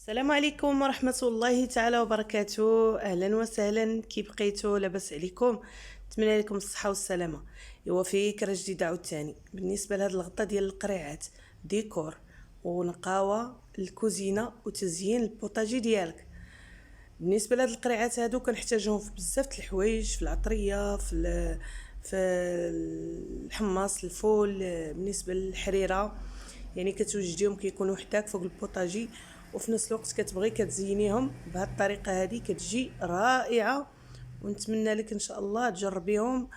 السلام عليكم ورحمة الله تعالى وبركاته. أهلا وسهلا، كي بقيتو؟ لاباس عليكم؟ نتمنى لكم الصحة والسلامة. ايوا فكرة جديدة عاوتاني بالنسبة لهاد الغطاء ديال القريعات، ديكور ونقاوة الكوزينة وتزيين البوطاجي ديالك. بالنسبة لهاد القريعات هادو كنحتاجهم في بزاف د الحوايج، في العطرية، في الحماص، الفول، بالنسبة للحريرة يعني كتوجديهم كيكونوا حداك فوق البوطاجي، وفي نفس الوقت كتبغي كتزينيهم بهذه الطريقه هذه كتجي رائعه. ونتمنى لك ان شاء الله تجربيهم.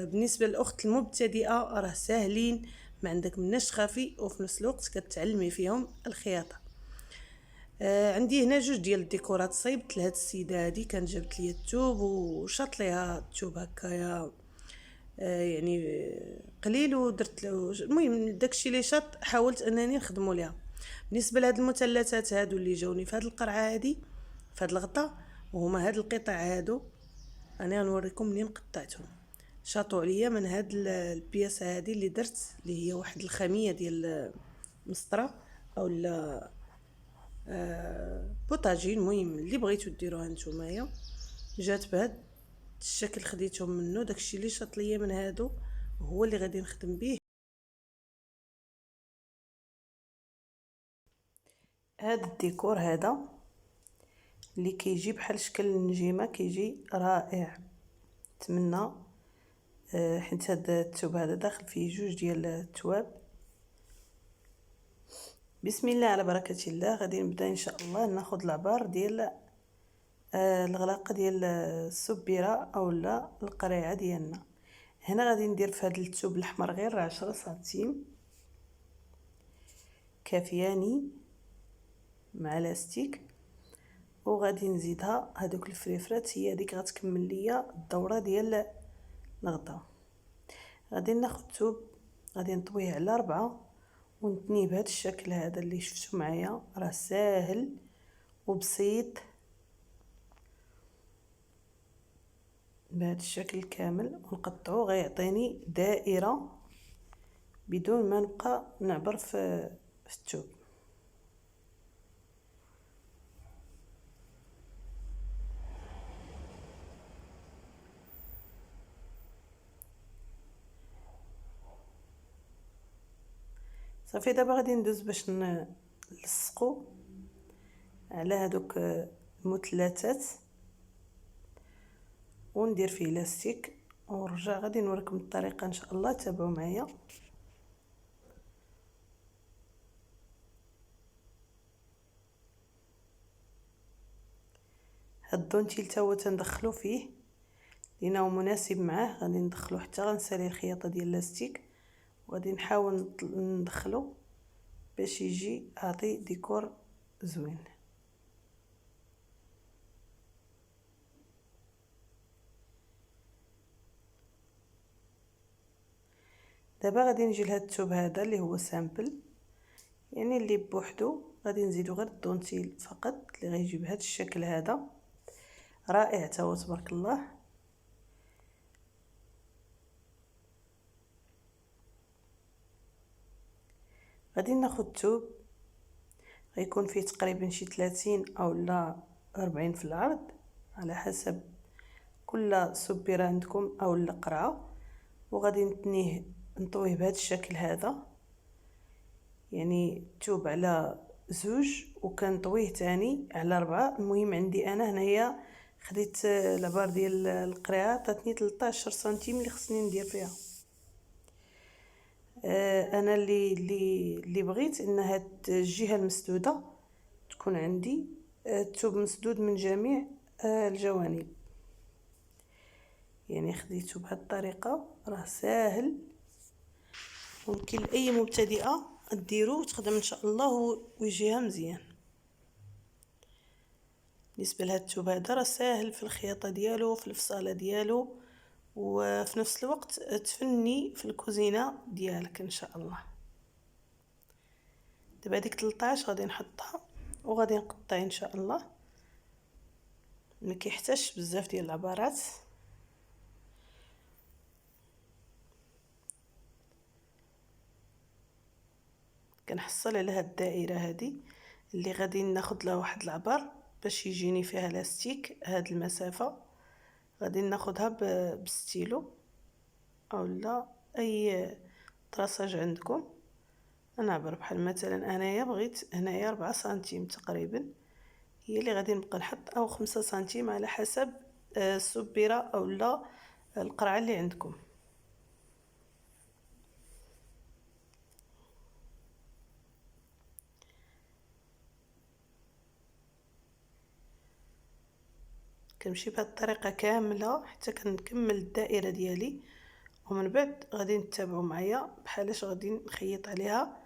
بالنسبه للاخت المبتدئه راه ساهلين، ما عندك مناش تخافي، وفي نفس الوقت كتعلمي فيهم الخياطه. عندي هنا جوج ديال الديكورات صيبت لهاد السيده هذه. كانت جابت لي الثوب وشاط ليها الثوب هكايا، يعني قليل، ودرت له المهم داكشي اللي شاط حاولت انني نخدمو ليها. بالنسبه لهاد المثلثات هادو اللي جاوني في هاد القرعه هادي، في هاد الغطا، وهما هاد القطع هادو، انا غنوريكم منين قطعتهم. شاطوا عليا من هاد البياسه هادي اللي درت، اللي هي واحد الخاميه ديال مسطره او بوطاجي، المهم اللي بغيتو ديروها نتومايا. جات بهاد الشكل، خديتهم منه. داكشي اللي شاط ليا من هادو هو اللي غادي نخدم به. هاد الديكور هذا اللي كيجي بحال شكل النجيمه كيجي رائع. نتمنى حيت هاد الثوب هذا داخل فيه جوج ديال التواب. بسم الله على بركه الله. غادي نبدا ان شاء الله ناخذ العبار ديال الغلاقه ديال السبيره اولا القريعه ديالنا. هنا غادي ندير في هذا الثوب الاحمر غير 10 سنتيم كافياني مع لاستيك، وغادي نزيدها هذوك الفريفرات، هي هذيك غتكمل ليا الدوره ديال الغطاء. غادي ناخذ الثوب، غادي نطويه على 4 ونتنيه بهذا الشكل هذا اللي شفتوا معايا. راه ساهل وبسيط بهذا الشكل كامل، ونقطعو غيعطيني دائره بدون ما نبقى نعبر في الثوب. صافي دابا غادي ندوز باش نلصقو على هادوك المثلثات وندير فيه لاستيك، ونرجع غادي نوريكم الطريقه ان شاء الله. تابعوا معايا. هاد الدونتيل تا هو تندخلو فيه لانه مناسب معاه. غادي ندخلو حتى غنسالي الخياطه ديال اللاستيك، وغادي نحاول ندخلو باش يجي عطي ديكور زوين. دابا غادي نجي لهاد الثوب هذا اللي هو سامبل، يعني اللي بوحدو. غادي نزيدو غير الدونتيل فقط اللي غيجي بهذا الشكل هذا رائع تا هو تبارك الله. غادي ناخذ الثوب غيكون فيه تقريبا شي 30 او لا 40 في العرض على حسب كل سبيره عندكم او القرعه، وغادي نتنيه نطويه بهذا الشكل هذا، يعني الثوب على 2 وكنطويه تاني على 4. المهم عندي انا هنايا خديت العبار ديال القرعه عطاتني 13 سنتيم اللي خصني ندير فيها. انا اللي بغيت ان هاد الجهه المسدوده تكون عندي الثوب مسدود من جميع الجوانب، يعني خديته بهذه الطريقه. راه ساهل، ممكن لاي مبتدئه ديرو وتخدم ان شاء الله ويجيها مزيان. بالنسبه لهذا الثوب هذا راه ساهل في الخياطه ديالو، في الفصاله ديالو، وفي نفس الوقت تفني في الكوزينه ديالك ان شاء الله. دابا هذيك 13 غادي نحطها وغادي نقطع ان شاء الله. ما كيحتاجش بزاف ديال العبارات. كنحصل على هاد الدائره هذه اللي غادي ناخد له واحد العبر باش يجيني فيها لاستيك. هاد المسافه غادي ناخدها بستيلو اولا اي طراساج عندكم. نعبر بحال مثلا انايا بغيت هنايا 4 سنتيم تقريبا هي اللي غادي نبقى نحط، او 5 سنتيم على حسب السبيره اولا القرعه اللي عندكم. كنمشي بهذه الطريقه كامله حتى كنكمل الدائره ديالي، ومن بعد غادي نتابعوا معايا بحالاش غادي نخيط عليها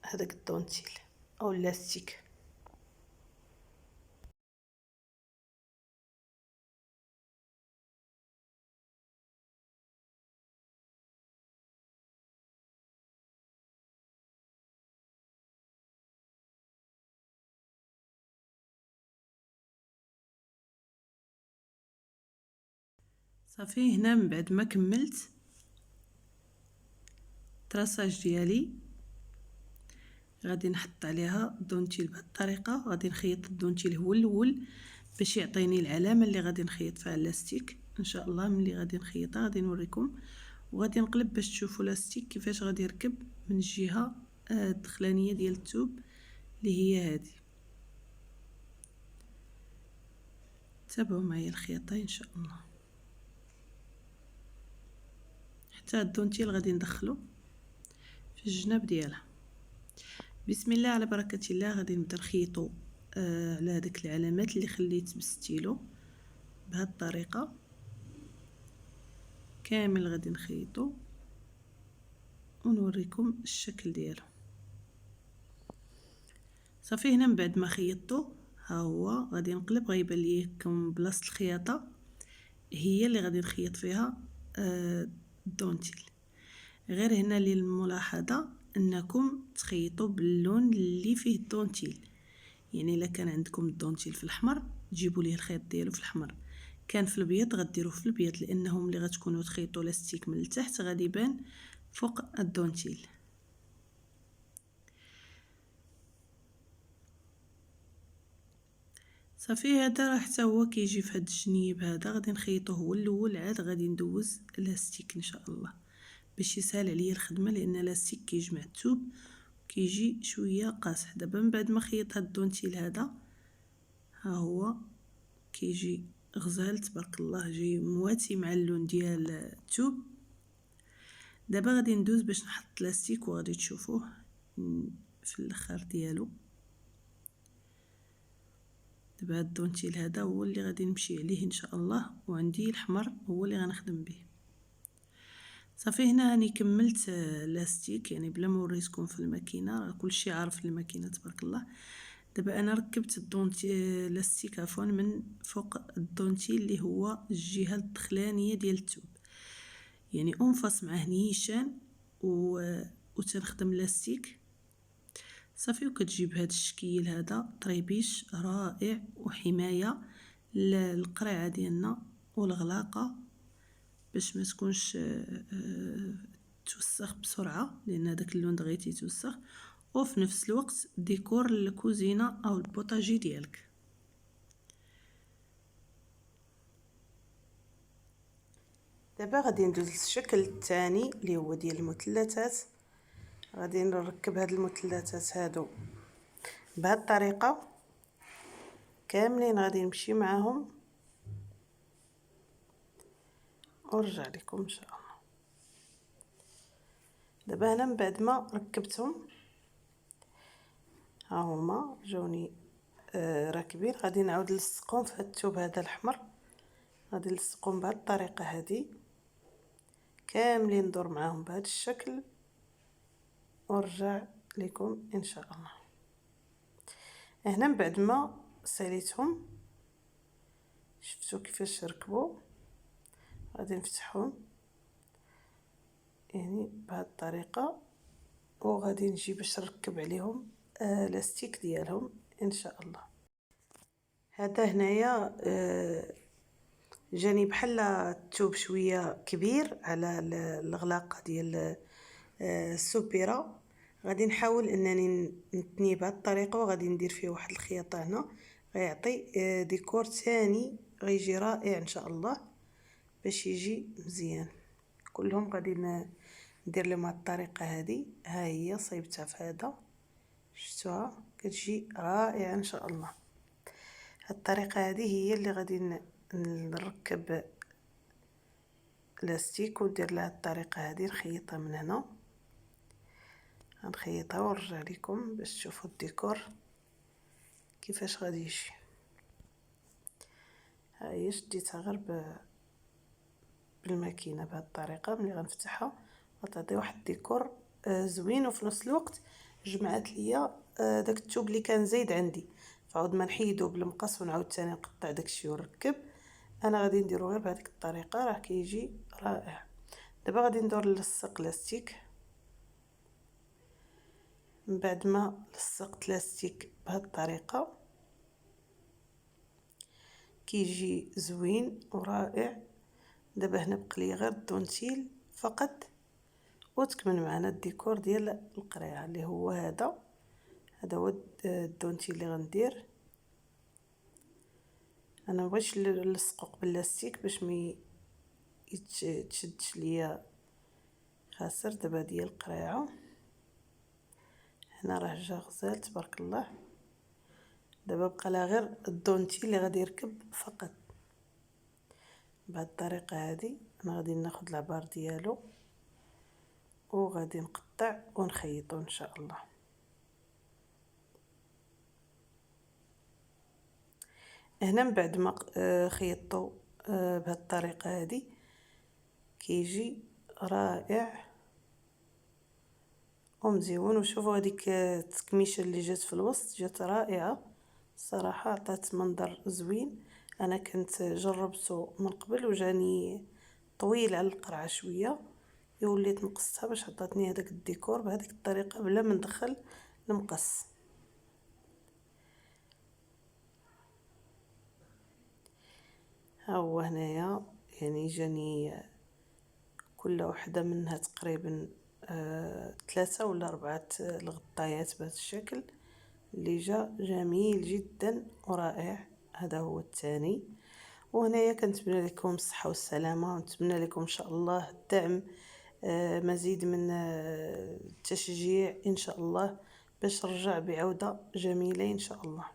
هذاك الدونتيل او اللاستيك. صافي هنا من بعد ما كملت التراساج ديالي غادي نحط عليها الدونتيل بهذه الطريقه. غادي نخيط الدونتيل هو الاول باش يعطيني العلامه اللي غادي نخيط فيها اللاستيك. ان شاء الله ملي غادي نخيطها غادي نوريكم، وغادي نقلب باش تشوفوا لاستيك كيفاش غادي يركب من الجهه الدخلانيه ديال الثوب اللي هي هذه. تابعوا معايا الخياطه ان شاء الله حتى الدونتيل غادي ندخلو في الجناب ديالها. بسم الله على بركه الله. غادي نبدا نخيطو على هذيك العلامات اللي خليت بالستيلو بهذه الطريقه كامل. غادي نخيطو ونوريكم الشكل ديالو. صافي هنا من بعد ما خيطته ها هو غادي نقلب. غيبان ليكم بلاصه الخياطه هي اللي غادي نخيط فيها الدونتيل. غير هنا للملاحظه انكم تخيطوا باللون اللي فيه الدونتيل، يعني الا كان عندكم الدونتيل في الاحمر تجيبوا ليه الخيط ديالو في الاحمر، كان في الابيض غديروه في الابيض، لانهم ملي غتكونوا تخيطوا لاستيك من التحت غادي يبان فوق الدونتيل. صافي هذا راه حتى هو كيجي في هذا الجنيب هذا غادي نخيطوه هو الاول، عاد غادي ندوز لاستيك ان شاء الله باش يسهل عليا الخدمه، لان لاستيك كيجمع الثوب كيجي شويه قاصح. دابا من بعد ما خيط هاد الدونتيل هذا ها هو كيجي غزال تبارك الله، جاي مواتي مع اللون ديال الثوب. دابا غادي ندوز باش نحط لاستيك وغادي تشوفوه في الاخر ديالو. دابا هاد الدونتيل هذا هو اللي غادي نمشي عليه ان شاء الله، وعندي الحمر هو اللي غنخدم به. صافي هنا راني كملت لاستيك، يعني بلا ما وريتكم في الماكينه، كلشي عارف الماكينه تبارك الله. دابا انا ركبت الدونتيل لاستيك عفوا من فوق الدونتيل اللي هو الجهه الدخلانيه ديال الثوب، يعني انفص معاه نيشان وتنخدم لاستيك. صافي وكتجي بهذا الشكل هذا طريبيش رائع وحمايه للقريعه ديالنا والغلاقه باش ما تكونش توسخ بسرعه، لان داك اللون دغيا تيتوسخ، وفي نفس الوقت ديكور للكوزينه او البوطاجي ديالك. دابا غادي ندوز للشكل الثاني اللي هو ديال المثلثات. غادي نركب هاد المثلثات هادو بهاد الطريقه كاملين، غادي نمشي معاهم ونرجع لكم ان شاء الله. دابا هنا من بعد ما ركبتهم ها هما جوني راكبين، غادي نعاود نلصقهم في هاد الثوب هذا الاحمر. غادي نلصقهم بهاد الطريقه هذه كاملين، ندور معاهم بهذا الشكل ونرجع لكم ان شاء الله. هنا من بعد ما ساليتهم شفتوا كيفاش ركبوا، غادي نفتحهم يعني بهذه الطريقه، وغادي نجي باش نركب عليهم لاستيك ديالهم ان شاء الله. هذا هنايا جاني بحال الثوب شويه كبير على الغلاقه ديال السبيره. غادي نحاول انني نتنيه بهذه الطريقه، وغادي ندير فيه واحد الخياطه هنا غيعطي ديكور ثاني غيجي رائع ان شاء الله باش يجي مزيان. كلهم غادي ندير لهم هذه الطريقه هذه. ها هي صيبتها في هذا، شفتوها كتجي رائعه ان شاء الله. هذه الطريقه هذه هي اللي غادي نركب لاستيك وندير لها الطريقه هذه. نخيطها من هنا، غنخيطها ونرجع لكم باش تشوفوا الديكور كيفاش غادي يجي. ها هي شديتها غير بالماكينه بهذه الطريقه. ملي غنفتحها غتعطي واحد الديكور زوين، وفي نفس الوقت جمعت ليا داك الثوب اللي كان زايد عندي، فعاود ما نحيدو بالمقص ونعاود ثاني نقطع داكشي ونركب. انا غادي نديرو غير بهذيك الطريقه، راه كيجي رائع. دابا غادي ندور نلصق لاستيك. من بعد ما لصقت لاستيك بهذه الطريقه كيجي زوين ورائع. دابا هنا بقى لي غير الدونتيل فقط وتكمل معنا الديكور ديال القريعه اللي هو هذا هو الدونتيل اللي غندير. انا مبغيتش نلصقو باللاستيك باش ما يتشدش ليا خاسر. دابا ديال القريعه هنا راه جا غزال تبارك الله. دابا بقى لها غير الدونتيل اللي غادي يركب فقط. بهذه الطريقه هذه انا غادي ناخذ العبار ديالو وغادي نقطع ونخيطو ان شاء الله. هنا من بعد ما خيطو بهذه الطريقه هذه كيجي رائع ومزيون. وشوفوا هذيك التكميشه اللي جات في الوسط جات رائعه صراحه، عطات منظر زوين. انا كنت جربته من قبل وجاني طويل على القرعه شويه، وليت نقصتها باش عطاتني هذاك الديكور بهذيك الطريقه بلا ما ندخل المقص. ها هو هنايا يعني جاني كل وحده منها تقريبا 3 ولا 4 الغطايات بهذا الشكل اللي جا جميل جدا ورائع. هذا هو الثاني. وهنايا كنتمنى لكم الصحه والسلامه، ونتمنى لكم ان شاء الله الدعم، مزيد من التشجيع ان شاء الله باش نرجع بعوده جميله ان شاء الله.